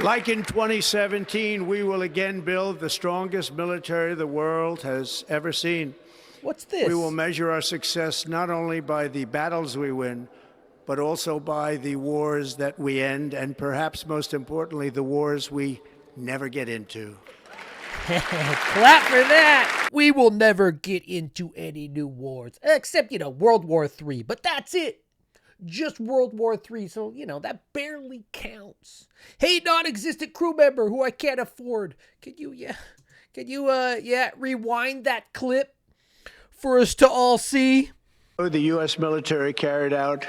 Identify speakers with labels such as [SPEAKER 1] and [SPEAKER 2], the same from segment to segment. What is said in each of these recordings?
[SPEAKER 1] Like in 2017, we will again build the strongest military the world has ever seen.
[SPEAKER 2] What's this?
[SPEAKER 1] We will measure our success not only by the battles we win, but also by the wars that we end, and perhaps most importantly, the wars we never get into.
[SPEAKER 2] Clap for that. We will never get into any new wars, except, World War III, but that's it. Just World War III, so, that barely counts. Hey, non-existent crew member who I can't afford, can you rewind that clip for us to all see?
[SPEAKER 1] The U.S. military carried out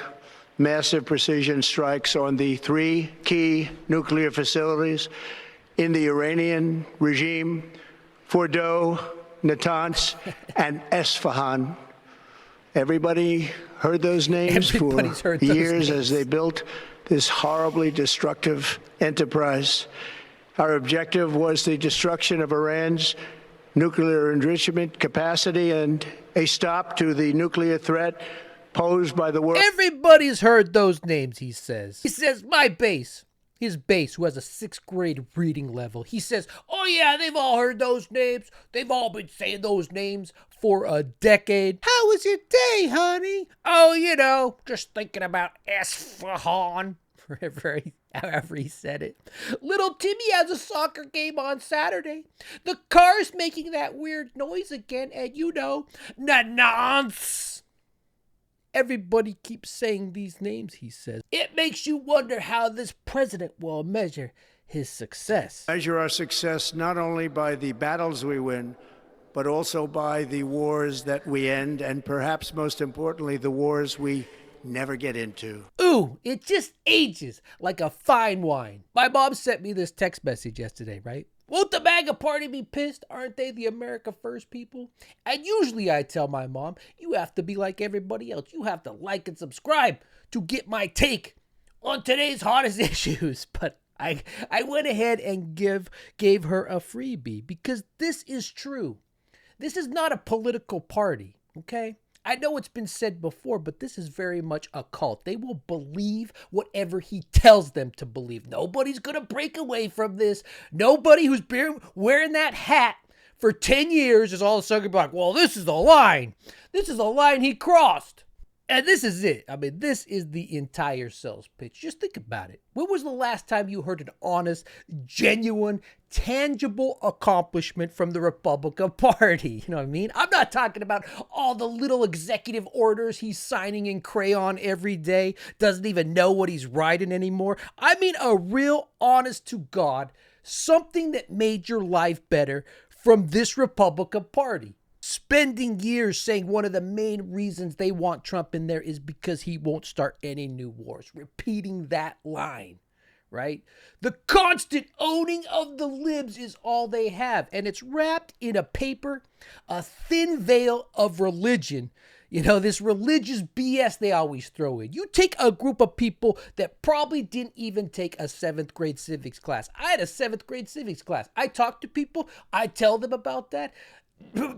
[SPEAKER 1] massive precision strikes on the 3 key nuclear facilities in the Iranian regime: Fordow, Natanz, and Esfahan. Everybody heard those names for years as they built this horribly destructive enterprise. Our objective was the destruction of Iran's nuclear enrichment capacity and a stop to the nuclear threat posed by the world.
[SPEAKER 2] Everybody's heard those names, he says. He says, my base. His base, who has a 6th grade reading level. He says, oh yeah, they've all heard those names. They've all been saying those names for a decade. How was your day, honey? Oh, just thinking about Esfahan. However he said it. Little Timmy has a soccer game on Saturday. The car's making that weird noise again, and nonce. Everybody keeps saying these names, he says. It makes you wonder how this president will measure his success.
[SPEAKER 1] Measure our success not only by the battles we win, but also by the wars that we end, and perhaps most importantly, the wars we never get into.
[SPEAKER 2] Ooh, it just ages like a fine wine. My mom sent me this text message yesterday, right? Won't the MAGA party be pissed? Aren't they the America First people? And usually I tell my mom, you have to be like everybody else. You have to like and subscribe to get my take on today's hottest issues. But I went ahead and gave her a freebie because this is true. This is not a political party, okay? I know it's been said before, but this is very much a cult. They will believe whatever he tells them to believe. Nobody's going to break away from this. Nobody who's been wearing that hat for 10 years is all of a sudden like, well, this is a line. This is a line he crossed. And this is it. I mean, this is the entire sales pitch. Just think about it. When was the last time you heard an honest, genuine, tangible accomplishment from the Republican Party? You know what I mean? I'm not talking about all the little executive orders he's signing in crayon every day, doesn't even know what he's writing anymore. I mean a real, honest to God, something that made your life better from this Republican Party. Spending years saying one of the main reasons they want Trump in there is because he won't start any new wars. Repeating that line, right? The constant owning of the libs is all they have. And it's wrapped in a paper, a thin veil of religion. This religious BS they always throw in. You take a group of people that probably didn't even take a 7th grade civics class. I had a 7th grade civics class. I talk to people. I tell them about that.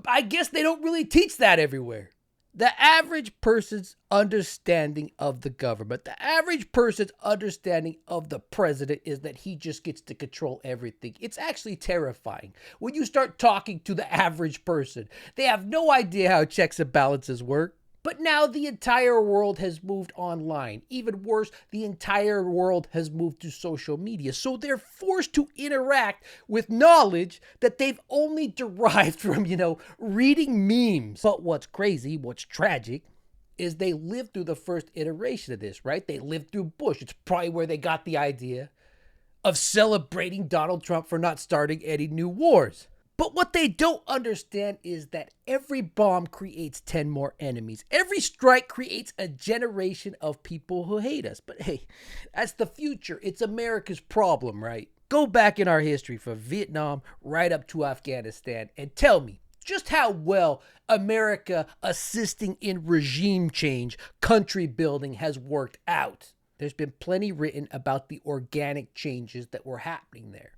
[SPEAKER 2] I guess they don't really teach that everywhere. The average person's understanding of the government, the average person's understanding of the president is that he just gets to control everything. It's actually terrifying. When you start talking to the average person, they have no idea how checks and balances work. But now the entire world has moved online. Even worse, the entire world has moved to social media. So they're forced to interact with knowledge that they've only derived from, reading memes. But what's crazy, what's tragic, is they lived through the first iteration of this, right? They lived through Bush. It's probably where they got the idea of celebrating Donald Trump for not starting any new wars. But what they don't understand is that every bomb creates 10 more enemies. Every strike creates a generation of people who hate us. But hey, that's the future. It's America's problem, right? Go back in our history from Vietnam right up to Afghanistan and tell me just how well America assisting in regime change, country building has worked out. There's been plenty written about the organic changes that were happening there.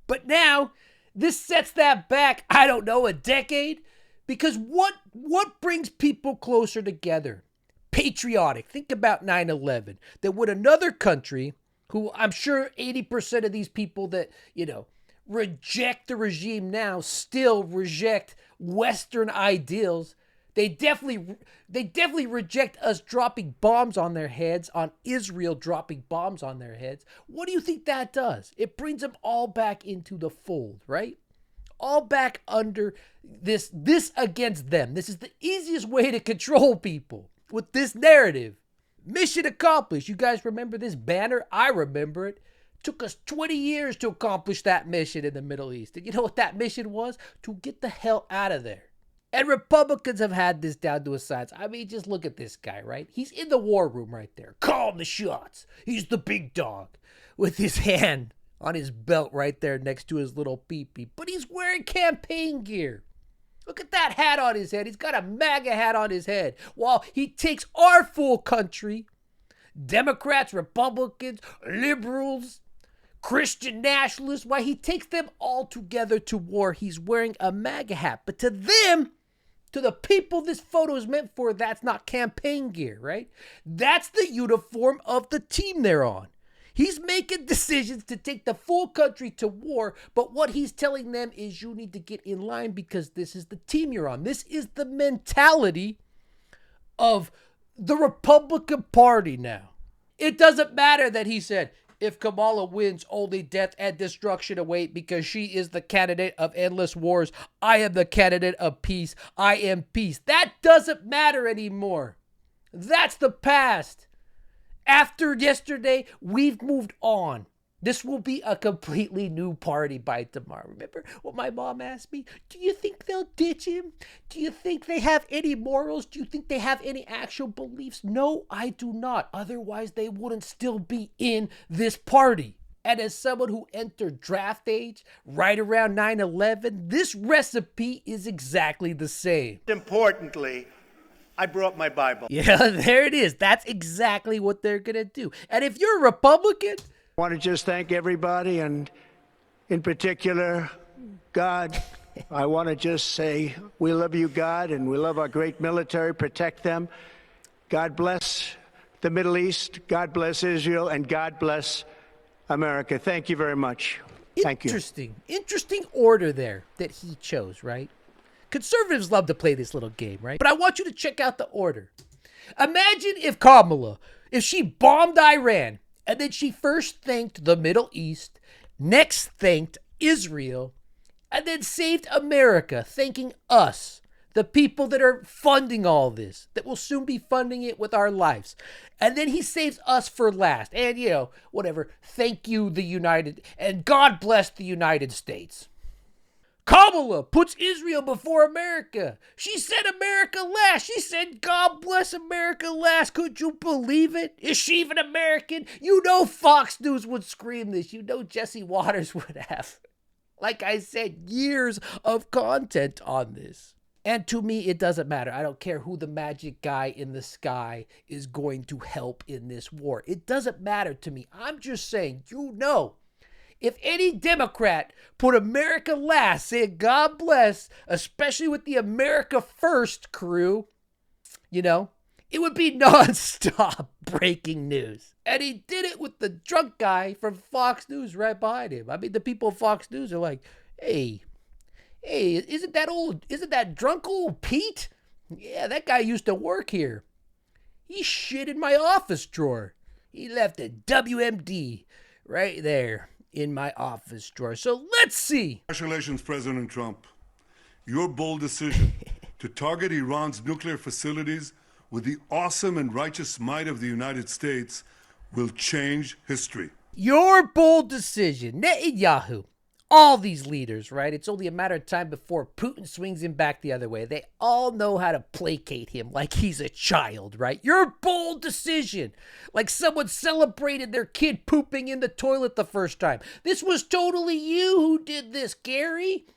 [SPEAKER 2] But now, this sets that back, a decade? Because what brings people closer together? Patriotic. Think about 9/11. That when another country who I'm sure 80% of these people that, reject the regime now still reject Western ideals. They definitely reject us dropping bombs on their heads, on Israel dropping bombs on their heads. What do you think that does? It brings them all back into the fold, right? All back under this against them. This is the easiest way to control people with this narrative. Mission accomplished. You guys remember this banner? I remember it. Took us 20 years to accomplish that mission in the Middle East. And you know what that mission was? To get the hell out of there. And Republicans have had this down to a science. I mean, just look at this guy, right? He's in the war room right there, calling the shots. He's the big dog with his hand on his belt right there next to his little pee-pee. But he's wearing campaign gear. Look at that hat on his head. He's got a MAGA hat on his head. While he takes our full country, Democrats, Republicans, liberals, Christian nationalists, why he takes them all together to war. He's wearing a MAGA hat. But to them, to the people this photo is meant for, that's not campaign gear, right? That's the uniform of the team they're on. He's making decisions to take the full country to war, but what he's telling them is you need to get in line because this is the team you're on. This is the mentality of the Republican Party now. It doesn't matter that he said, if Kamala wins, only death and destruction await because she is the candidate of endless wars. I am the candidate of peace. I am peace. That doesn't matter anymore. That's the past. After yesterday, we've moved on. This will be a completely new party by tomorrow. Remember what my mom asked me? Do you think they'll ditch him? Do you think they have any morals? Do you think they have any actual beliefs? No, I do not. Otherwise, they wouldn't still be in this party. And as someone who entered draft age right around 9/11, this recipe is exactly the same.
[SPEAKER 1] Importantly, I brought my Bible.
[SPEAKER 2] Yeah, there it is. That's exactly what they're going to do. And if you're a Republican,
[SPEAKER 1] I want to just thank everybody, and in particular, God. I want to just say we love you, God, and we love our great military. Protect them. God bless the Middle East. God bless Israel, and God bless America. Thank you very much. Thank you.
[SPEAKER 2] Interesting order there that he chose, right? Conservatives love to play this little game, right? But I want you to check out the order. Imagine if Kamala, if she bombed Iran, and then she first thanked the Middle East, next thanked Israel, and then saved America, thanking us, the people that are funding all this, that will soon be funding it with our lives. And then he saves us for last. And, whatever, thank you, the United, and God bless the United States. Kamala puts Israel before America. She said America last. She said God bless America last. Could you believe it? Is she even American? You know Fox News would scream this. You know Jesse Waters would have. Like I said, years of content on this. And to me, it doesn't matter. I don't care who the magic guy in the sky is going to help in this war. It doesn't matter to me. I'm just saying, if any Democrat put America last, saying God bless, especially with the America First crew, it would be nonstop breaking news. And he did it with the drunk guy from Fox News right behind him. I mean, the people of Fox News are like, hey, isn't that drunk old Pete? Yeah, that guy used to work here. He shit in my office drawer. He left a WMD right there in my office drawer. So let's see.
[SPEAKER 3] Congratulations, President Trump. Your bold decision to target Iran's nuclear facilities with the awesome and righteous might of the United States will change history.
[SPEAKER 2] Your bold decision. Netanyahu. All these leaders, right? It's only a matter of time before Putin swings him back the other way. They all know how to placate him like he's a child, right? Your bold decision. Like someone celebrated their kid pooping in the toilet the first time. This was totally you who did this, Gary.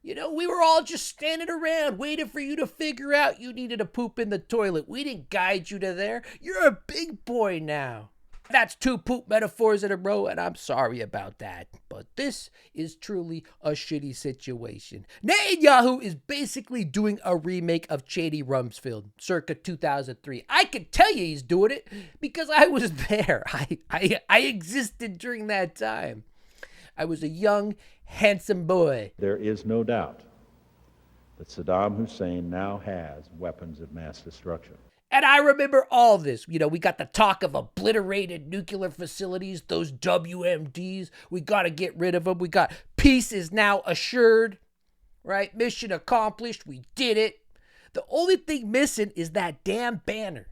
[SPEAKER 2] We were all just standing around waiting for you to figure out you needed to poop in the toilet. We didn't guide you to there. You're a big boy now. That's 2 poop metaphors in a row, and I'm sorry about that. But this is truly a shitty situation. Netanyahu is basically doing a remake of Cheney Rumsfeld circa 2003. I can tell you he's doing it because I was there. I existed during that time. I was a young, handsome boy.
[SPEAKER 4] There is no doubt that Saddam Hussein now has weapons of mass destruction.
[SPEAKER 2] And I remember all this. You know, we got the talk of obliterated nuclear facilities, those WMDs. We got to get rid of them. We got peace is now assured, right? Mission accomplished. We did it. The only thing missing is that damn banner.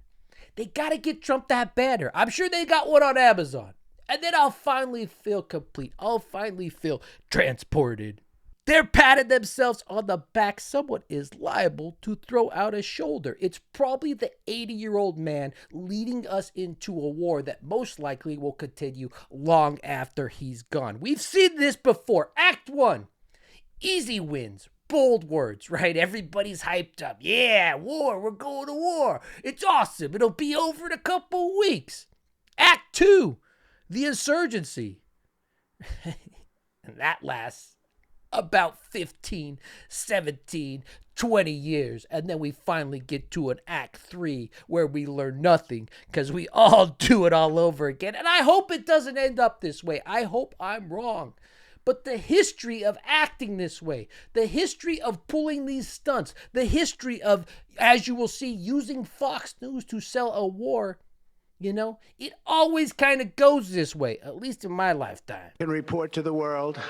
[SPEAKER 2] They got to get Trump that banner. I'm sure they got one on Amazon. And then I'll finally feel complete. I'll finally feel transported. They're patting themselves on the back. Someone is liable to throw out a shoulder. It's probably the 80-year-old man leading us into a war that most likely will continue long after he's gone. We've seen this before. Act 1, easy wins, bold words, right? Everybody's hyped up. Yeah, war, we're going to war. It's awesome. It'll be over in a couple weeks. Act 2, the insurgency. And that lasts about 15, 17, 20 years. And then we finally get to an Act 3 where we learn nothing because we all do it all over again. And I hope it doesn't end up this way. I hope I'm wrong. But the history of acting this way, the history of pulling these stunts, the history of, as you will see, using Fox News to sell a war, you know, it always kind of goes this way, at least in my lifetime.
[SPEAKER 1] Can report to the world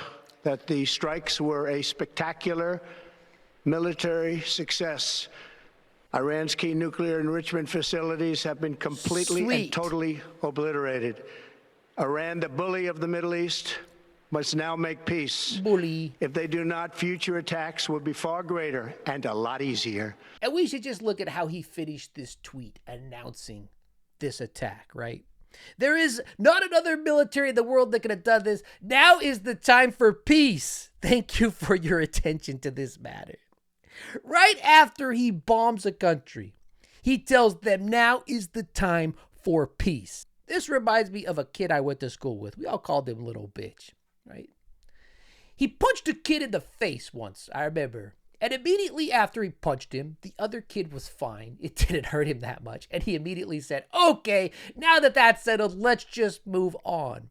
[SPEAKER 1] that the strikes were a spectacular military success. Iran's key nuclear enrichment facilities have been completely and totally obliterated. Iran, the bully of the Middle East, must now make peace.
[SPEAKER 2] Bully.
[SPEAKER 1] If they do not, future attacks will be far greater and a lot easier.
[SPEAKER 2] And we should just look at how he finished this tweet announcing this attack, right? There is not another military in the world that could have done this. Now is the time for peace. Thank you for your attention to this matter. Right after he bombs a country, he tells them now is the time for peace. This reminds me of a kid I went to school with. We all called him Little Bitch, right? He punched a kid in the face once, I remember. And immediately after he punched him, the other kid was fine. It didn't hurt him that much. And he immediately said, okay, now that that's settled, let's just move on.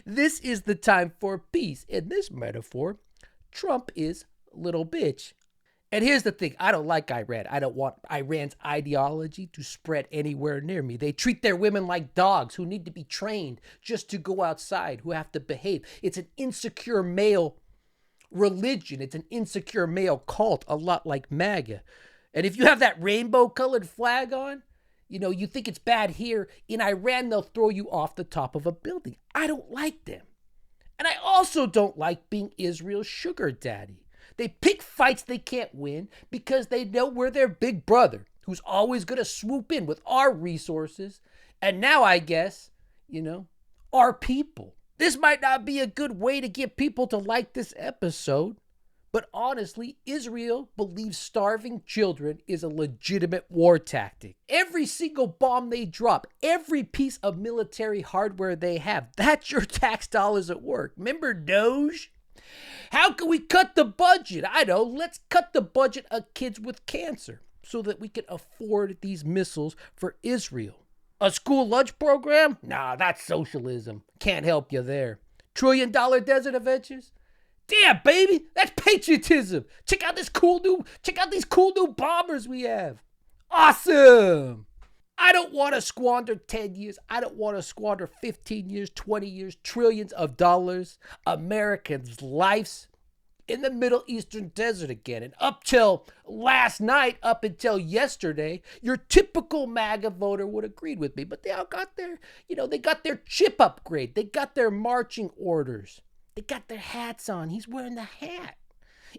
[SPEAKER 2] This is the time for peace. In this metaphor, Trump is Little Bitch. And here's the thing. I don't like Iran. I don't want Iran's ideology to spread anywhere near me. They treat their women like dogs who need to be trained just to go outside, who have to behave. It's an insecure male religion. It's an insecure male cult, a lot like MAGA. And if you have that rainbow colored flag on, you know, you think it's bad here. In Iran, they'll throw you off the top of a building. I don't like them. And I also don't like being Israel's sugar daddy. They pick fights they can't win because they know we're their big brother who's always going to swoop in with our resources. And now I guess, you know, our people. This might not be a good way to get people to like this episode, but honestly, Israel believes starving children is a legitimate war tactic. Every single bomb they drop, every piece of military hardware they have, that's your tax dollars at work. Remember Doge? How can we cut the budget? I know, let's cut the budget of kids with cancer so that we can afford these missiles for Israel. A school lunch program? Nah, that's socialism. Can't help you there. $1 trillion desert adventures? Damn, baby, that's patriotism. Check out these cool new bombers we have. Awesome. I don't want to squander 10 years. I don't want to squander 15 years, 20 years, trillions of dollars, Americans' lives in the Middle Eastern desert again. And up till last night, up until yesterday, your typical MAGA voter would have agreed with me. But they all got their, they got their chip upgrade. They got their marching orders. They got their hats on. He's wearing the hat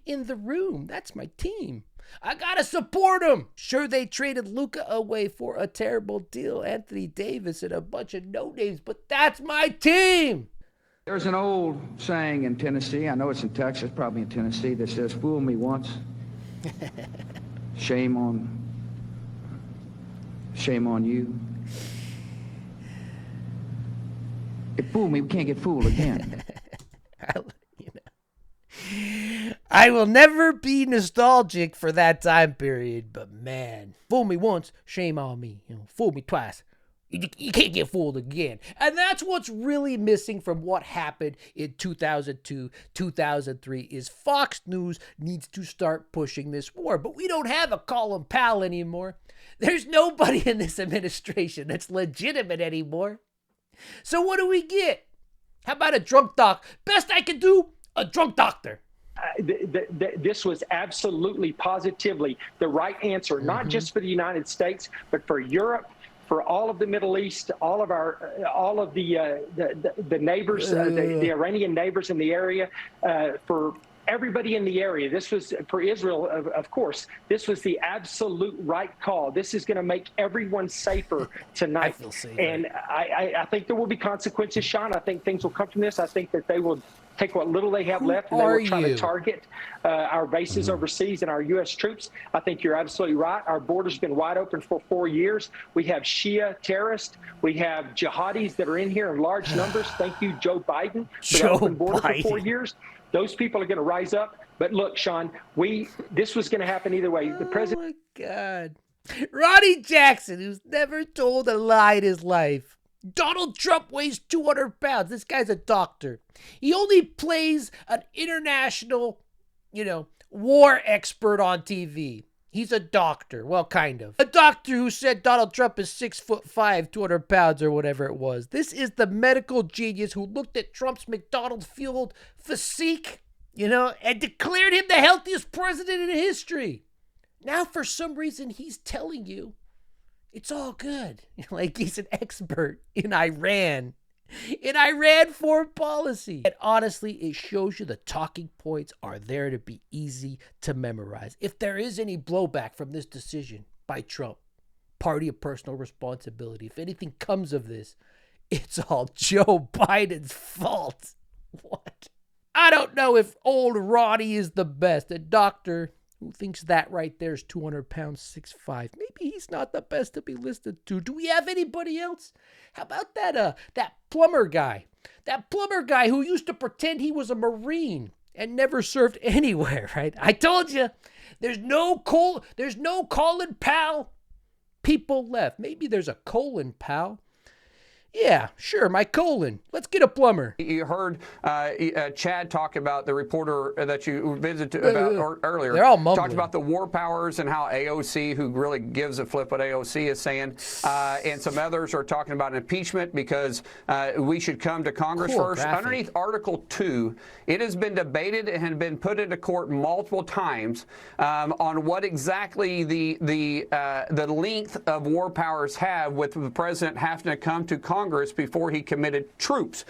[SPEAKER 2] in the room. That's my team. I gotta support them. Sure, they traded Luka away for a terrible deal, Anthony Davis and a bunch of no-names, but that's my team.
[SPEAKER 5] There's an old saying in Tennessee, I know it's in Texas, probably in Tennessee, that says, fool me once, shame on you. It fooled me. We can't get fooled again.
[SPEAKER 2] I will never be nostalgic for that time period, but man, fool me once, shame on me. Fool me twice. You can't get fooled again. And that's what's really missing from what happened in 2002, 2003 is Fox News needs to start pushing this war. But we don't have a Colin Powell anymore. There's nobody in this administration that's legitimate anymore. So what do we get? How about a drunk doc? Best I can do, a drunk doctor.
[SPEAKER 6] This was absolutely, positively the right answer, not just for the United States, but for Europe, for all of the Middle East, all of the neighbors, the Iranian neighbors in the area, for everybody in the area. This was for Israel, of course. This was the absolute right call. This is going to make everyone safer tonight.
[SPEAKER 2] I feel safer.
[SPEAKER 6] And I think there will be consequences, Sean. I think things will come from this. I think that they will take what little they have left and they will try to target our bases overseas and our U.S. troops. I think you're absolutely right. Our border's been wide open for 4 years. We have Shia terrorists. We have jihadis that are in here in large numbers. Thank you, Joe Biden, for the open border for 4 years. Those people are going to rise up. But look, Sean, this was going to happen either way. The president.
[SPEAKER 2] Oh, my God. Ronnie Jackson, who's never told a lie in his life. Donald Trump weighs 200 pounds. This guy's a doctor. He only plays an international, war expert on TV. He's a doctor. Well, kind of. A doctor who said Donald Trump is 6'5", 200 pounds or whatever it was. This is the medical genius who looked at Trump's McDonald's-fueled physique, and declared him the healthiest president in history. Now, for some reason, he's telling you it's all good. Like he's an expert in Iran foreign policy. And honestly, it shows you the talking points are there to be easy to memorize. If there is any blowback from this decision by Trump, party of personal responsibility. If anything comes of this, it's all Joe Biden's fault. What? I don't know if old Ronnie is the best. A doctor who thinks that right there is 200 pounds, 6'5". Maybe he's not the best to be listened to. Do we have anybody else? How about that plumber guy? That plumber guy who used to pretend he was a Marine and never served anywhere, right? I told you, there's no Colin Powell people left. Maybe there's a Colin Powell. Yeah, sure, my colon. Let's get a plumber.
[SPEAKER 7] You heard Chad talk about the reporter that you visited about earlier.
[SPEAKER 2] They're all mumbling.
[SPEAKER 7] Talked about the war powers and how AOC, who really gives a flip what AOC is saying, and some others are talking about impeachment because we should come to Congress first.
[SPEAKER 2] Graphic.
[SPEAKER 7] Underneath Article 2, it has been debated and been put into court multiple times on what exactly the length of war powers have with the president having to come to Congress before he committed troops.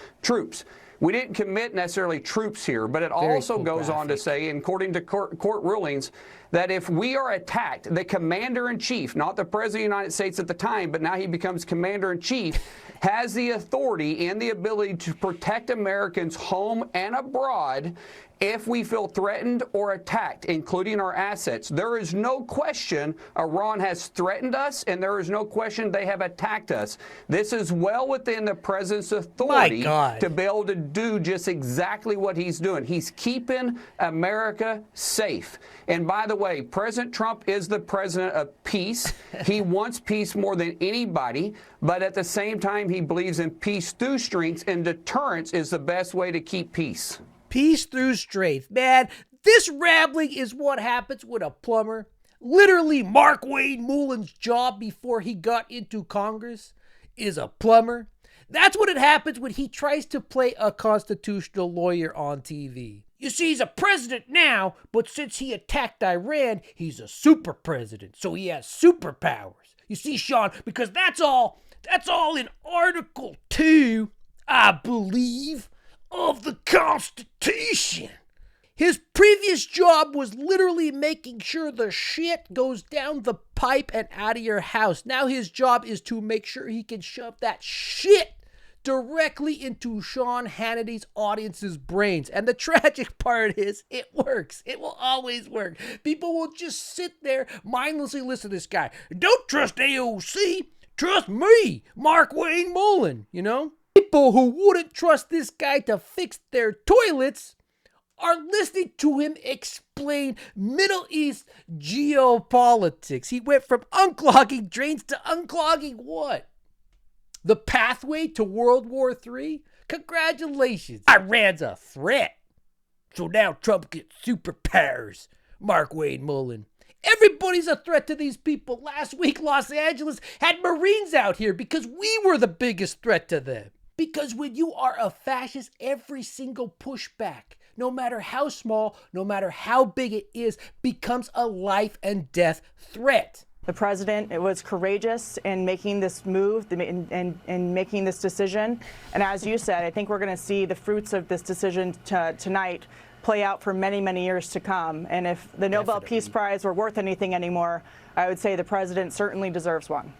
[SPEAKER 7] We didn't commit necessarily troops here, but it also goes on to say, according to court rulings, that if we are attacked, the commander-in-chief, not the president of the United States at the time, but now he becomes commander-in-chief, has the authority and the ability to protect Americans home and abroad if we feel threatened or attacked, including our assets. There is no question Iran has threatened us, and there is no question they have attacked us. This is well within the president's authority to be able to do just exactly what he's doing. He's keeping America safe. And by the way, President Trump is the president of peace. He wants peace more than anybody, but at the same time, he believes in peace through strength, and deterrence is the best way to keep peace.
[SPEAKER 2] Peace through strength. Man, this rambling is what happens when a plumber, literally Mark Wayne Mullen's job before he got into Congress, is a plumber. That's what it happens when he tries to play a constitutional lawyer on TV. You see, he's a president now, but since he attacked Iran, he's a super president, so he has superpowers. You see, Sean, because that's all in Article 2, I believe, of the Constitution. His previous job was literally making sure the shit goes down the pipe and out of your house. Now his job is to make sure he can shove that shit directly into Sean Hannity's audience's brains. And the tragic part is, it works. It will always work. People will just sit there, mindlessly listen to this guy. Don't trust AOC. Trust me, Mark Wayne Mullen, people who wouldn't trust this guy to fix their toilets are listening to him explain Middle East geopolitics. He went from unclogging drains to unclogging what? The pathway to World War III? Congratulations. Iran's a threat. So now Trump gets superpowers. Mark Wayne Mullen. Everybody's a threat to these people. Last week, Los Angeles had Marines out here because we were the biggest threat to them. Because when you are a fascist, every single pushback, no matter how small, no matter how big it is, becomes a life and death threat.
[SPEAKER 8] The president was courageous in making this move and making this decision. And as you said, I think we're going to see the fruits of this decision tonight play out for many, many years to come. And if the Nobel Peace Prize were worth anything anymore, I would say the president certainly deserves one.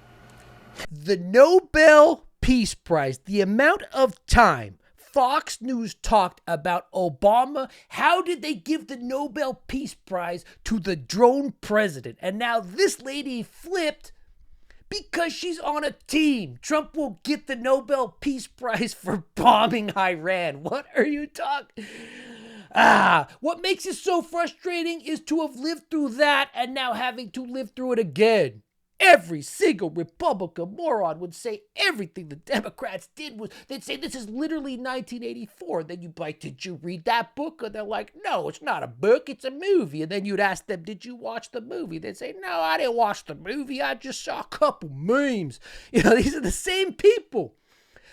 [SPEAKER 2] The Nobel Peace Prize, the amount of time Fox News talked about Obama, how did they give the Nobel Peace Prize to the drone president? And now this lady flipped because she's on a team. Trump will get the Nobel Peace Prize for bombing Iran. What are you talking? What makes it so frustrating is to have lived through that and now having to live through it again. Every single Republican moron would say everything the Democrats did was, they'd say this is literally 1984. Then you'd be like, did you read that book? And they're like, no, it's not a book, it's a movie. And then you'd ask them, did you watch the movie? They'd say, no, I didn't watch the movie. I just saw a couple memes. You know, these are the same people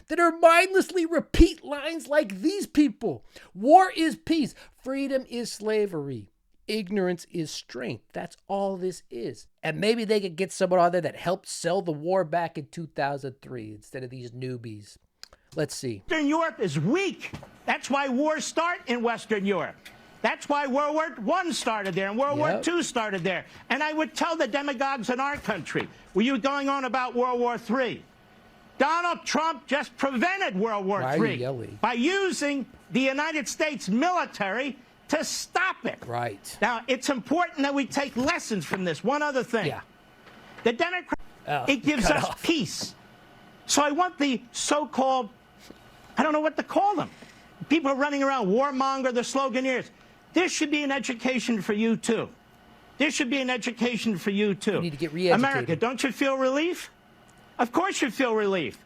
[SPEAKER 2] that are mindlessly repeat lines like these people. War is peace. Freedom is slavery. Ignorance is strength. That's all this is. And maybe they could get someone on there that helped sell the war back in 2003 instead of these newbies. Let's see.
[SPEAKER 9] Western Europe is weak. That's why wars start in Western Europe. That's why World War I started there and World War II started there. And I would tell the demagogues in our country, were you going on about World War III? Donald Trump just prevented World War III by using the United States military to stop it.
[SPEAKER 2] Right.
[SPEAKER 9] Now, it's important that we take lessons from this. One other thing.
[SPEAKER 2] Yeah.
[SPEAKER 9] The Democrats, it gives us peace. So I want the so-called, I don't know what to call them, people running around, warmonger, the sloganeers. This should be an education for you, too. This should be an education for you, too.
[SPEAKER 2] You need to get re-educated.
[SPEAKER 9] America, don't you feel relief? Of course you feel relief.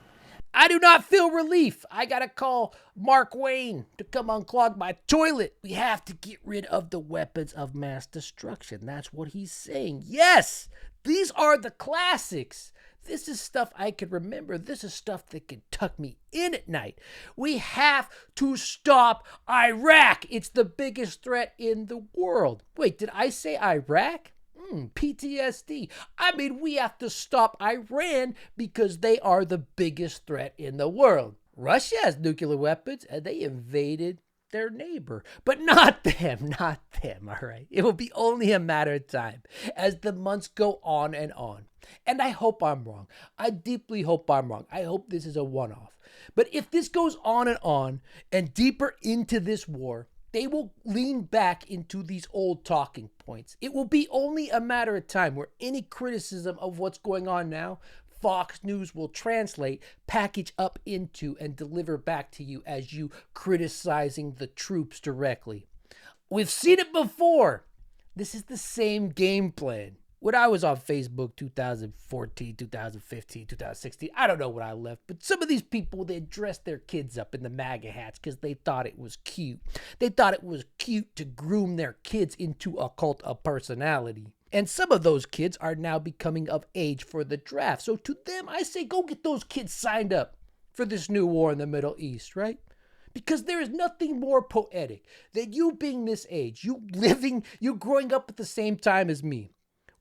[SPEAKER 2] I do not feel relief. I gotta call Mark Wayne to come unclog my toilet. We have to get rid of the weapons of mass destruction. That's what he's saying. Yes, these are the classics. This is stuff I can remember. This is stuff that can tuck me in at night. We have to stop Iraq. It's the biggest threat in the world. Wait, did I say Iraq? PTSD. I mean, we have to stop Iran because they are the biggest threat in the world. Russia has nuclear weapons and they invaded their neighbor, but not them, all right? It will be only a matter of time as the months go on and on. And I hope I'm wrong. I deeply hope I'm wrong. I hope this is a one-off. But if this goes on and deeper into this war, they will lean back into these old talking points. It will be only a matter of time where any criticism of what's going on now, Fox News will translate, package up into, and deliver back to you as you criticizing the troops directly. We've seen it before. This is the same game plan. When I was on Facebook 2014, 2015, 2016, I don't know when I left, but some of these people, they dressed their kids up in the MAGA hats because they thought it was cute. They thought it was cute to groom their kids into a cult of personality. And some of those kids are now becoming of age for the draft. So to them, I say, go get those kids signed up for this new war in the Middle East, right? Because there is nothing more poetic than you being this age, you growing up at the same time as me.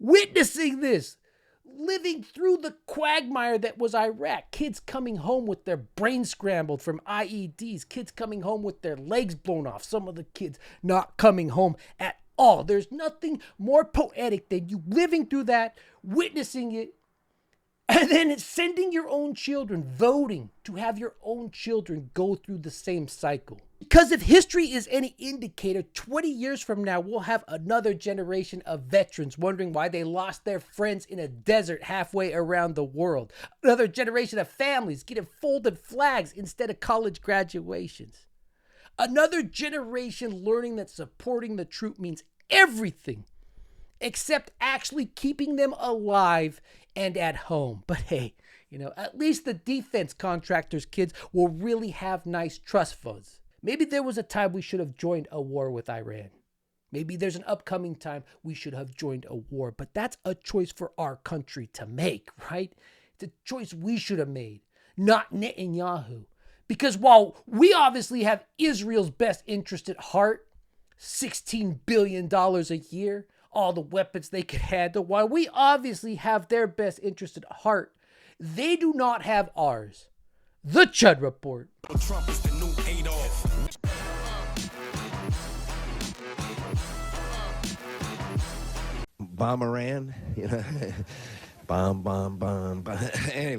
[SPEAKER 2] Witnessing this, living through the quagmire that was Iraq, kids coming home with their brains scrambled from IEDs, kids coming home with their legs blown off, some of the kids not coming home at all. There's nothing more poetic than you living through that, witnessing it, and then sending your own children, voting to have your own children go through the same cycle. Because if history is any indicator, 20 years from now, we'll have another generation of veterans wondering why they lost their friends in a desert halfway around the world. Another generation of families getting folded flags instead of college graduations. Another generation learning that supporting the troop means everything except actually keeping them alive and at home. But hey, at least the defense contractors' kids will really have nice trust funds. Maybe there was a time we should have joined a war with Iran. Maybe there's an upcoming time we should have joined a war, but that's a choice for our country to make, right? It's a choice we should have made, not Netanyahu. Because while we obviously have Israel's best interest at heart, $16 billion a year, all the weapons they could handle, while we obviously have their best interest at heart, they do not have ours. The Chud Report.
[SPEAKER 10] Trump is the new Adolf.
[SPEAKER 11] Bomb Iran, bomb. Anyway.